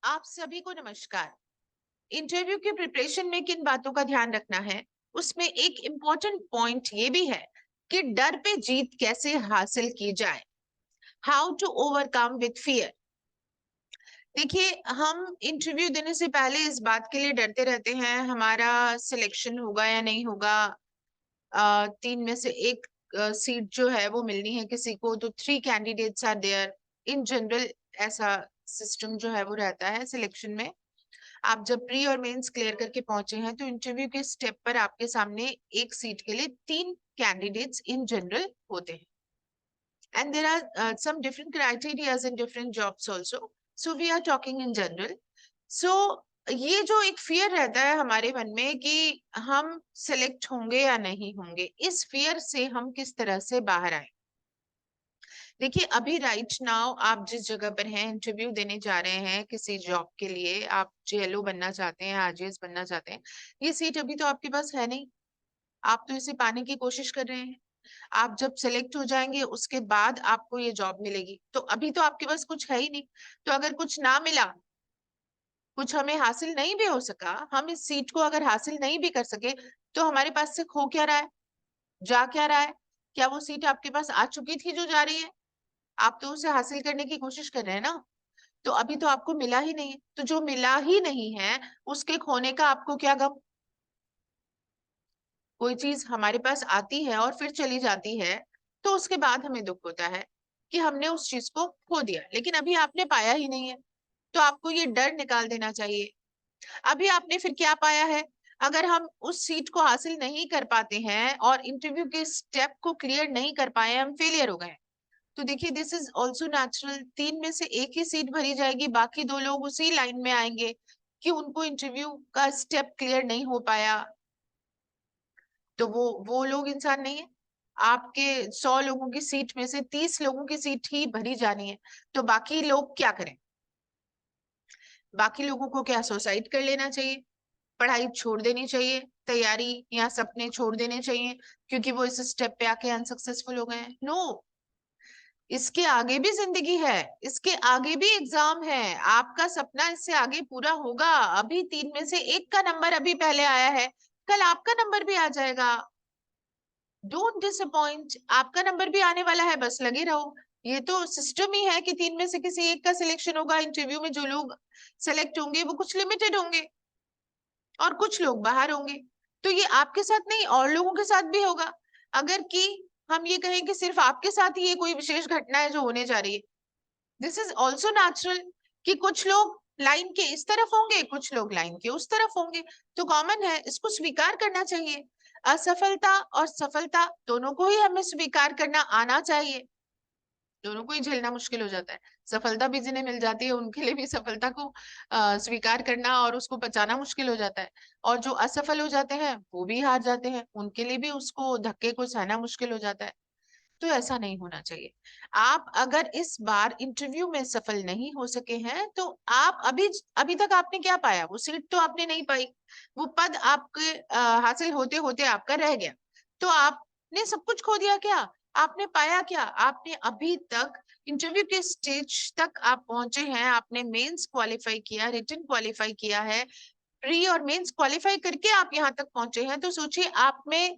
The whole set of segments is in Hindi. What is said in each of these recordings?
आप सभी को नमस्कार। इंटरव्यू की प्रिपरेशन में किन बातों का ध्यान रखना है, उसमें एक इम्पोर्टेंट पॉइंट ये भी है कि डर पे जीत कैसे हासिल की जाए। How to overcome with fear. देखिए, हम इंटरव्यू देने से पहले इस बात के लिए डरते रहते हैं हमारा सिलेक्शन होगा या नहीं होगा। तीन में से एक सीट जो है वो मिलनी है किसी को, तो three candidates are there in general. ऐसा सिस्टम जो है वो रहता है सिलेक्शन में। आप जब प्री और मेंस क्लियर करके पहुंचे हैं तो इंटरव्यू के स्टेप पर आपके सामने एक सीट के लिए तीन कैंडिडेट्स इन जनरल होते हैं। And there are some different criterias in different jobs also, so we are talking in general. सो ये जो एक फियर रहता है हमारे मन में कि हम सिलेक्ट होंगे या नहीं होंगे, इस फियर से हम किस तरह से बाहर आए। देखिए, अभी राइट नाउ आप जिस जगह पर हैं, इंटरव्यू देने जा रहे हैं किसी जॉब के लिए, आप जेएलओ बनना चाहते हैं, आरजेएस बनना चाहते हैं। ये सीट अभी तो आपके पास है नहीं, आप तो इसे पाने की कोशिश कर रहे हैं। आप जब सिलेक्ट हो जाएंगे उसके बाद आपको ये जॉब मिलेगी, तो अभी तो आपके पास कुछ है ही नहीं। तो अगर कुछ ना मिला, कुछ हमें हासिल नहीं भी हो सका, हम इस सीट को अगर हासिल नहीं भी कर सके, तो हमारे पास से खो क्या रहा है, जा क्या रहा है? क्या वो सीट आपके पास आ चुकी थी जो जा रही है? आप तो उसे हासिल करने की कोशिश कर रहे हैं ना। तो अभी तो आपको मिला ही नहीं है, तो जो मिला ही नहीं है उसके खोने का आपको क्या गम। कोई चीज हमारे पास आती है और फिर चली जाती है, तो उसके बाद हमें दुख होता है कि हमने उस चीज को खो दिया, लेकिन अभी आपने पाया ही नहीं है। तो आपको ये डर निकाल देना चाहिए। अभी आपने फिर क्या पाया है? अगर हम उस सीट को हासिल नहीं कर पाते हैं और इंटरव्यू के स्टेप को क्लियर नहीं कर पाए, हम फेलियर हो गए, तो देखिए दिस इज ऑल्सो नेचुरल। तीन में से एक ही सीट भरी जाएगी, बाकी दो लोग उसी लाइन में आएंगे कि उनको इंटरव्यू का स्टेप क्लियर नहीं हो पाया। तो वो लोग इंसान नहीं है। आपके 100 लोगों की सीट में से 30 लोगों की सीट ही भरी जानी है, तो बाकी लोग क्या करें? बाकी लोगों को क्या सुसाइड कर लेना चाहिए? पढ़ाई छोड़ देनी चाहिए? तैयारी या सपने छोड़ देने चाहिए क्योंकि वो इस स्टेप पे आके अनसक्सेसफुल हो गए हैं? नो, इसके आगे भी जिंदगी है, इसके आगे भी एग्जाम है। आपका सपना इससे आगे पूरा होगा। अभी तीन में से एक का नंबर अभी पहले आया है, कल आपका नंबर भी आ जाएगा। डोंट डिसअपॉइंट, आपका नंबर भी आने वाला है, बस लगे रहो। ये तो सिस्टम ही है कि तीन में से किसी एक का सिलेक्शन होगा। इंटरव्यू में जो लोग सेलेक्ट होंगे वो कुछ लिमिटेड होंगे और कुछ लोग बाहर होंगे। तो ये आपके साथ नहीं, और लोगों के साथ भी होगा। अगर कि हम ये कहें कि सिर्फ आपके साथ ही ये कोई विशेष घटना है जो होने जा रही है, दिस इज ऑल्सो नेचुरल कि कुछ लोग लाइन के इस तरफ होंगे, कुछ लोग लाइन के उस तरफ होंगे। तो कॉमन है, इसको स्वीकार करना चाहिए। असफलता और सफलता दोनों को ही हमें स्वीकार करना आना चाहिए। दोनों को ही झेलना मुश्किल हो जाता है। सफलता भी जिन्हें मिल जाती है उनके लिए भी सफलता को स्वीकार करना और उसको बचाना मुश्किल हो जाता है। और जो असफल हो जाते हैं वो भी हार जाते हैं, उनके लिए भी उसको धक्के को सहना मुश्किल हो जाता है। तो ऐसा नहीं होना चाहिए। आप अगर इस बार इंटरव्यू में सफल नहीं हो सके हैं, तो आप अभी अभी तक आपने क्या पाया? वो सीट तो आपने नहीं पाई, वो पद आपके हासिल होते होते आपका रह गया। तो आपने सब कुछ खो दिया क्या? आपने पाया क्या? आपने अभी तक इंटरव्यू के स्टेज तक आप पहुंचे हैं, आपने मेंस क्वालिफाई किया, रिटन क्वालिफाई किया है, प्री और मेंस क्वालिफाई करके आप यहाँ तक पहुंचे हैं। तो सोचिए, आप में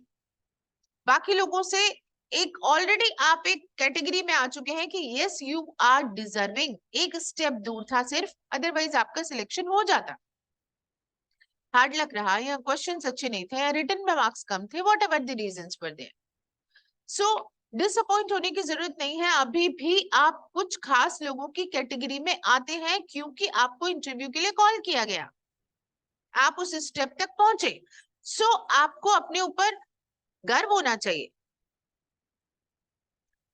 बाकी लोगों से एक ऑलरेडी आप एक कैटेगरी में आ चुके हैं कि यस यू आर डिजर्विंग। एक स्टेप दूर था सिर्फ, अदरवाइज आपका सिलेक्शन हो जाता। हार्ड लग रहा, या क्वेश्चंस अच्छे नहीं थे, या रिटन में मार्क्स कम थे, whatever the reasons were there. So disappoint होने की जरूरत नहीं है। अभी भी आप कुछ खास लोगों की कैटेगरी में आते हैं क्योंकि आपको इंटरव्यू के लिए कॉल किया गया, आप उस स्टेप तक पहुंचे। सो आपको अपने ऊपर गर्व होना चाहिए,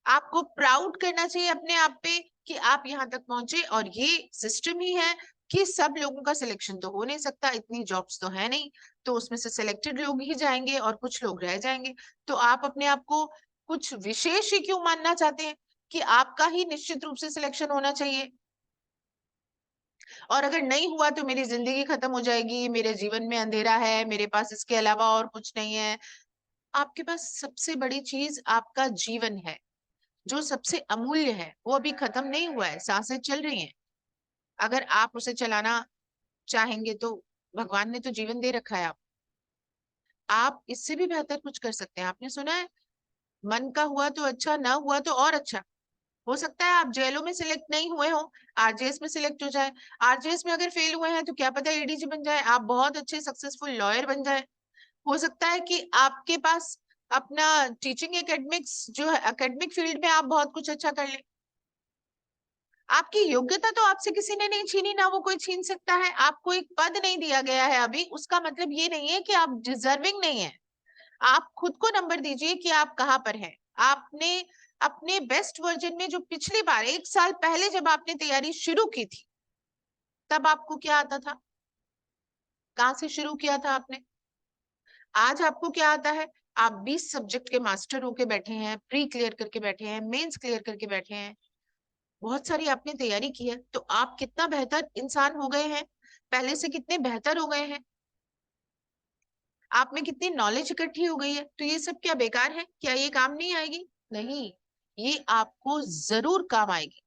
आपको प्राउड करना चाहिए अपने आप पे कि आप यहाँ तक पहुंचे। और ये सिस्टम ही है कि सब लोगों का सिलेक्शन तो हो नहीं सकता, इतनी जॉब्स तो है नहीं, तो उसमें से सिलेक्टेड लोग ही जाएंगे और कुछ लोग रह जाएंगे। तो आप अपने आप को कुछ विशेष ही क्यों मानना चाहते हैं कि आपका ही निश्चित रूप से सिलेक्शन होना चाहिए? और अगर नहीं हुआ तो मेरी जिंदगी खत्म हो जाएगी, मेरे जीवन में अंधेरा है, मेरे पास इसके अलावा और कुछ नहीं है। आपके पास सबसे बड़ी चीज आपका जीवन है, जो सबसे अमूल्य है, वो अभी खत्म नहीं हुआ है, सांसें चल रही हैं। अगर आप उसे चलाना चाहेंगे तो भगवान ने तो जीवन दे रखा है, आप इससे भी बेहतर कुछ कर सकते हैं। आपने सुना है, मन का हुआ तो अच्छा, ना हुआ तो और अच्छा। हो सकता है आप जेलों में सिलेक्ट नहीं हुए हो, आरजेएस में सिलेक्ट हो जाए। आरजेएस में अगर फेल हुए हैं तो क्या पता एडीजी बन जाए, आप बहुत अच्छे सक्सेसफुल लॉयर बन जाए। हो सकता है कि आपके पास अपना टीचिंग एकेडमिक्स जो है, एकेडमिक फील्ड में आप बहुत कुछ अच्छा कर ले। आपकी योग्यता तो आपसे किसी ने नहीं छीनी, ना वो कोई छीन सकता है। आपको एक पद नहीं दिया गया है अभी, उसका मतलब ये नहीं है कि आप डिजर्विंग नहीं है। आप खुद को नंबर दीजिए कि आप कहाँ पर हैं। आपने अपने बेस्ट वर्जन में, जो पिछली बार 1 साल पहले जब आपने तैयारी शुरू की थी, तब आपको क्या आता था, कहाँ से शुरू किया था आपने, आज आपको क्या आता है। आप 20 सब्जेक्ट के मास्टर होके बैठे हैं, प्री क्लियर करके बैठे हैं, मेंस क्लियर करके बैठे हैं, बहुत सारी आपने तैयारी की है। तो आप कितना बेहतर इंसान हो गए हैं, पहले से कितने बेहतर हो गए हैं, आप में कितनी नॉलेज इकट्ठी हो गई है। तो ये सब क्या बेकार है, क्या ये काम नहीं आएगी? नहीं, ये आपको जरूर काम आएगी।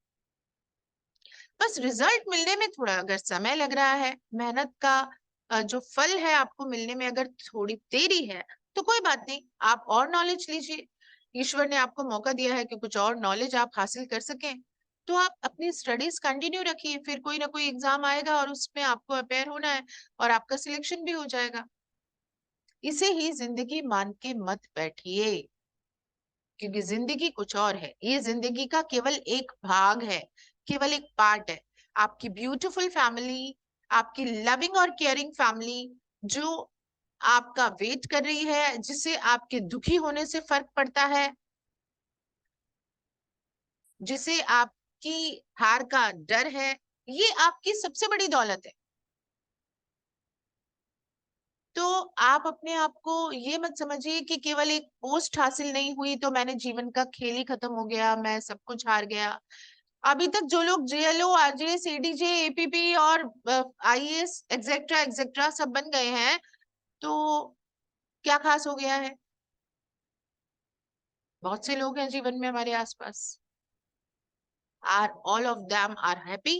बस रिजल्ट मिलने में थोड़ा अगर समय लग रहा है, मेहनत का जो फल है आपको मिलने में अगर थोड़ी देरी है, तो कोई बात नहीं, आप और नॉलेज लीजिए। ईश्वर ने आपको मौका दिया है कि कुछ और नॉलेज आप हासिल कर सकें, तो आप अपनी स्टडीज कंटिन्यू रखिए। फिर कोई ना कोई एग्जाम आएगा और उसमें आपको अपेयर होना है और आपका सिलेक्शन भी हो जाएगा। इसे ही जिंदगी मान के मत बैठिए, क्योंकि जिंदगी कुछ और है। ये जिंदगी का केवल एक भाग है, केवल एक पार्ट है। आपकी ब्यूटीफुल फैमिली, आपकी लविंग और केयरिंग फैमिली, जो आपका वेट कर रही है, जिसे आपके दुखी होने से फर्क पड़ता है, जिसे आपकी हार का डर है, ये आपकी सबसे बड़ी दौलत है। तो आप अपने आप को ये मत समझिए कि केवल एक पोस्ट हासिल नहीं हुई तो मैंने जीवन का खेल ही खत्म हो गया, मैं सब कुछ हार गया। अभी तक जो लोग जेएलओ, आरजेएस, एडीजे, एपीपी और आईएएस एक्सेट्रा एक्सेट्रा सब बन गए हैं, तो क्या खास हो गया है? बहुत से लोग हैं जीवन में हमारे आसपास, are all of them are happy,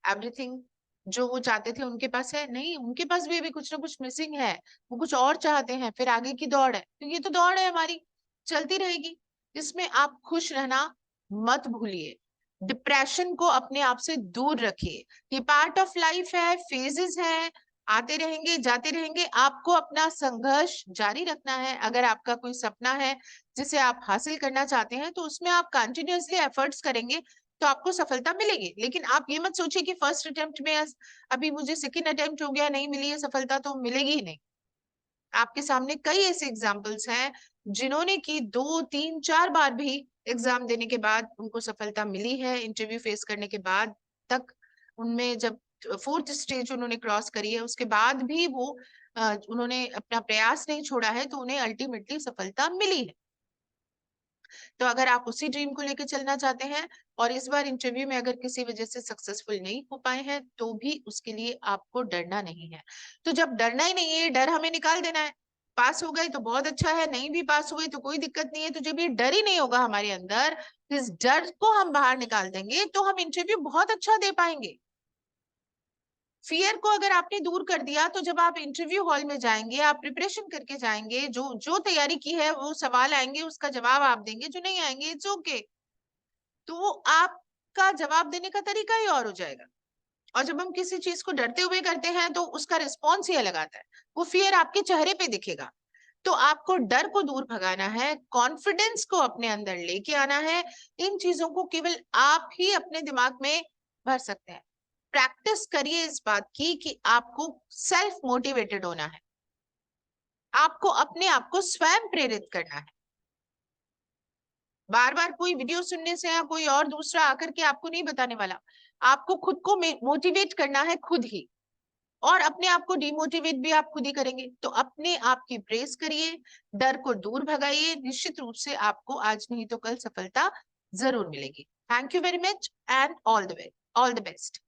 everything जो वो चाहते थे उनके पास है? नहीं, उनके पास भी अभी कुछ ना कुछ मिसिंग है, वो कुछ और चाहते हैं। फिर आगे की दौड़ है, तो ये तो दौड़ है हमारी, चलती रहेगी। इसमें आप खुश रहना मत भूलिए, डिप्रेशन को अपने आप से दूर रखिए। ये पार्ट ऑफ लाइफ है, फेजेस हैं, आते रहेंगे जाते रहेंगे। आपको अपना संघर्ष जारी रखना है। अगर आपका कोई सपना है जिसे आप हासिल करना चाहते हैं, तो उसमें आप कंटिन्यूअसली एफर्ट्स करेंगे तो आपको सफलता मिलेगी। लेकिन आप ये मत सोचिए कि फर्स्ट अटेम्प्ट में अभी मुझे सेकंड अटेम्प्ट हो गया, नहीं मिली है सफलता तो मिलेगी ही नहीं। आपके सामने कई ऐसे एग्जाम्पल्स हैं जिन्होंने की 2 3 4 बार भी एग्जाम देने के बाद उनको सफलता मिली है, इंटरव्यू फेस करने के बाद तक। उनमें जब फोर्थ स्टेज उन्होंने क्रॉस करी है, उसके बाद भी वो उन्होंने अपना प्रयास नहीं छोड़ा है, तो उन्हें अल्टीमेटली सफलता मिली है। तो अगर आप उसी ड्रीम को लेकर चलना चाहते हैं और इस बार इंटरव्यू में अगर किसी वजह से सक्सेसफुल नहीं हो पाए हैं, तो भी उसके लिए आपको डरना नहीं है। तो जब डरना ही नहीं है, डर हमें निकाल देना है। पास हो गए तो बहुत अच्छा है, नहीं भी पास हुए तो कोई दिक्कत नहीं है। तो जब ये डर ही नहीं होगा हमारे अंदर, इस डर को हम बाहर निकाल देंगे, तो हम इंटरव्यू बहुत अच्छा दे पाएंगे। फियर को अगर आपने दूर कर दिया, तो जब आप इंटरव्यू हॉल में जाएंगे, आप प्रिपरेशन करके जाएंगे, जो जो तैयारी की है वो सवाल आएंगे, उसका जवाब आप देंगे, जो नहीं आएंगे इट्स ओके। तो वो आपका जवाब देने का तरीका ही और हो जाएगा। और जब हम किसी चीज को डरते हुए करते हैं, तो उसका रिस्पॉन्स ही अलग आता है, वो फियर आपके चेहरे पे दिखेगा। तो आपको डर को दूर भगाना है, कॉन्फिडेंस को अपने अंदर लेके आना है। इन चीजों को केवल आप ही अपने दिमाग में भर सकते हैं। प्रैक्टिस करिए इस बात की कि आपको सेल्फ मोटिवेटेड होना है, आपको अपने आप को स्वयं प्रेरित करना है। बार बार कोई वीडियो सुनने से या कोई और दूसरा आकर के आपको नहीं बताने वाला। आपको खुद को मोटिवेट करना है, खुद ही। और अपने आप को डिमोटिवेट भी आप खुद ही करेंगे। तो अपने आप की प्रेस करिए, डर को दूर भगाइए, निश्चित रूप से आपको आज नहीं तो कल सफलता जरूर मिलेगी। Thank you very much and all the way, all the best.